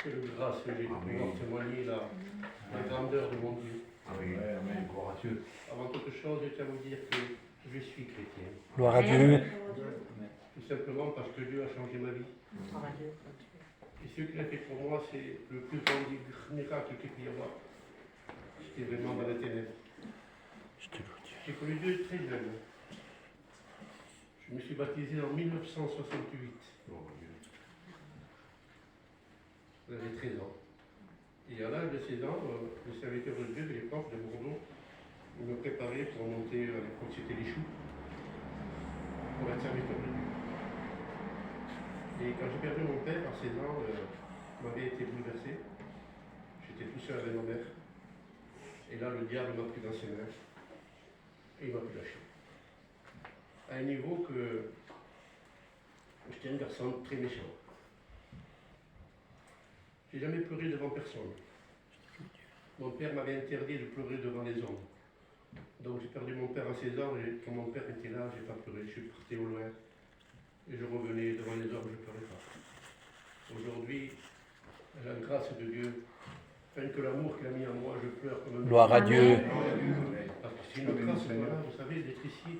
Quelle grâce que j'ai de pouvoir témoigner la grandeur de mon Dieu. Amen. Gloire à Dieu. Avant toute chose, je tiens à vous dire que je suis chrétien. Gloire à Dieu. Tout simplement parce que Dieu a changé ma vie. Et ce qu'il a fait pour moi, c'est le plus grand miracle qu'il peut y avoir. J'étais vraiment dans les ténèbres. J'ai connu Dieu très jeune. Je me suis baptisé en 1968. J'avais 13 ans. Et à l'âge de 16 ans, le serviteur de Dieu de l'époque de Bordeaux me préparait pour monter, à l'époque c'était les choux, pour être serviteur de Dieu. Et quand j'ai perdu mon père à 16 ans, ma vie a été bouleversée. J'étais tout seul avec ma mère. Et là, le diable m'a pris dans ses mains. Et il m'a pu lâcher. À un niveau que j'étais un garçon très méchant. J'ai jamais pleuré devant personne. Mon père m'avait interdit de pleurer devant les hommes. Donc j'ai perdu mon père à 16 ans et quand mon père était là, je n'ai pas pleuré. Je suis parti au loin et je revenais devant les hommes, je ne pleurais pas. Aujourd'hui, à la grâce de Dieu, rien que l'amour qu'il a mis en moi, je pleure comme un... Gloire à Dieu. Parce que c'est une grâce, voilà, vous savez, d'être ici,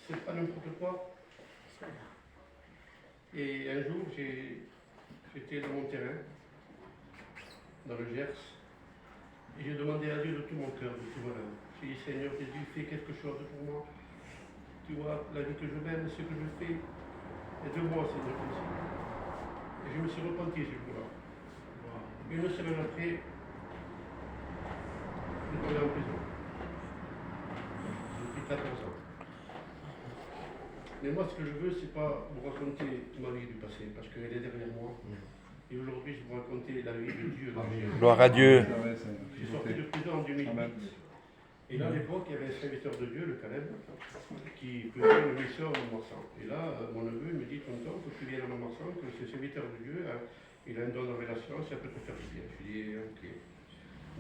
c'est pas n'importe quoi. Et un jour, j'étais dans mon terrain, dans le Gers, et j'ai demandé à Dieu de tout mon cœur, de tout mon âme. J'ai dit, Seigneur Jésus, fais quelque chose pour moi. Tu vois, la vie que je mène, ce que je fais, aide-moi, Seigneur Jésus. Et je me suis repenti ce jour-là. Une semaine après, je suis tombé en prison. Depuis 14 ans. Mais moi, ce que je veux, c'est pas vous raconter ma vie du passé, parce qu'elle est derrière moi. Et aujourd'hui, je vais vous raconter la vie de Dieu. Gloire à Dieu. Je suis sorti de prison en 2008. Et là, à l'époque, il y avait un serviteur de Dieu, le Caleb, qui faisait une mission à Montmarsan. Et là, mon neveu me dit, tonton, il faut que tu viennes à Montmarsan, que ce serviteur de Dieu, il a un don de révélation, ça peut te faire du bien. Je lui dis, ok.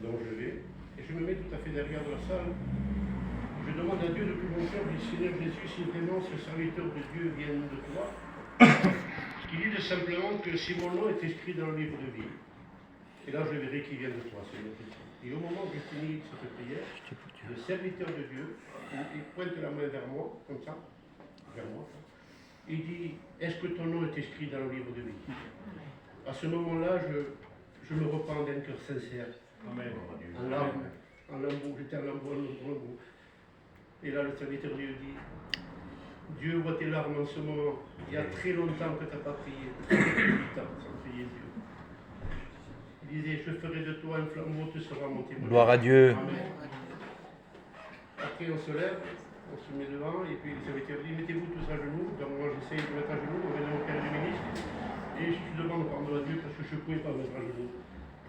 Donc je vais, et je me mets tout à fait derrière de la salle. Je demande à Dieu de tout mon cœur, je dis, Seigneur Jésus, si vraiment ce serviteur de Dieu vient de toi, il dit simplement que si mon nom est inscrit dans le livre de vie, et là je verrai qui vient de toi, Seigneur Jésus. Et au moment où j'ai fini cette prière, le serviteur de Dieu, il pointe la main vers moi, comme ça, vers moi, il dit, est-ce que ton nom est inscrit dans le livre de vie? À ce moment-là, je me repens d'un cœur sincère, en larmes, en lambeaux, j'étais en lambeaux. Et là, le serviteur de Dieu dit, Dieu voit tes larmes en ce moment. Il y a très longtemps que tu n'as pas prié, 8 ans sans prier Dieu. Il disait, je ferai de toi un flambeau, tu seras mon témoin. Gloire à Dieu. Amen. Après, on se lève, on se met devant, et puis le serviteur dit, mettez-vous tous à genoux. Donc moi, j'essaye de mettre à genoux, on vient au Père du ministre, et je demande pardon à Dieu parce que je ne pouvais pas mettre à genoux.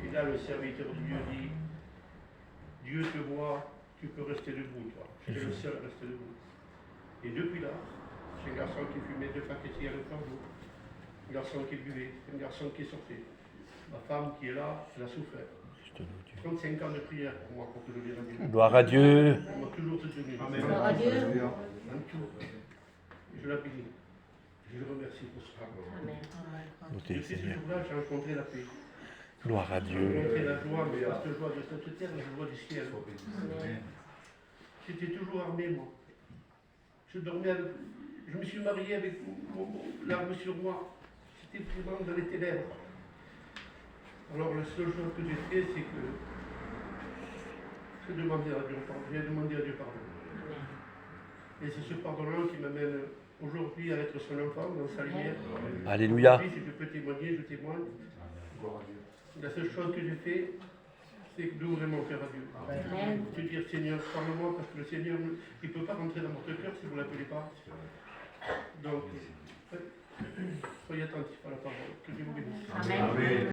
Et là, le serviteur de Dieu dit, Dieu te voit, tu peux rester debout, toi. J'étais le seul à rester debout. Et depuis là, c'est un garçon qui fumait 2 paquets de cigarettes par jour. Un garçon qui buvait, un garçon qui sortait. Ma femme qui est là, elle a souffert. 35 ans de prière pour moi, pour que je vienne à Dieu. Gloire à Dieu. Elle m'a toujours soutenu. Gloire à Dieu. En tout. Je la bénis. Je le remercie pour ça. Notez, Depuis ce Seigneur. jour-là, j'ai rencontré la paix. Gloire à J'ai Dieu. rencontré la joie, mais pas cette joie de cette terre, la joie du ciel. J'étais toujours armé, moi. Je dormais avec... Je me suis marié avec l'arme sur moi. J'étais vraiment dans les ténèbres. Alors la seule chose que j'ai fait, c'est que j'ai demandé à Dieu pardon. Et c'est ce pardon-là qui m'amène aujourd'hui à être son enfant dans sa lumière. Alléluia. Aujourd'hui, si je peux témoigner, je témoigne. La seule chose que j'ai fait, c'est d'ouvrir mon cœur à Dieu. De dire, Seigneur, parle-moi, parce que le Seigneur, il ne peut pas rentrer dans votre cœur si vous ne l'appelez pas. Donc, soyez attentifs à la parole. Que Dieu vous bénisse. Amen.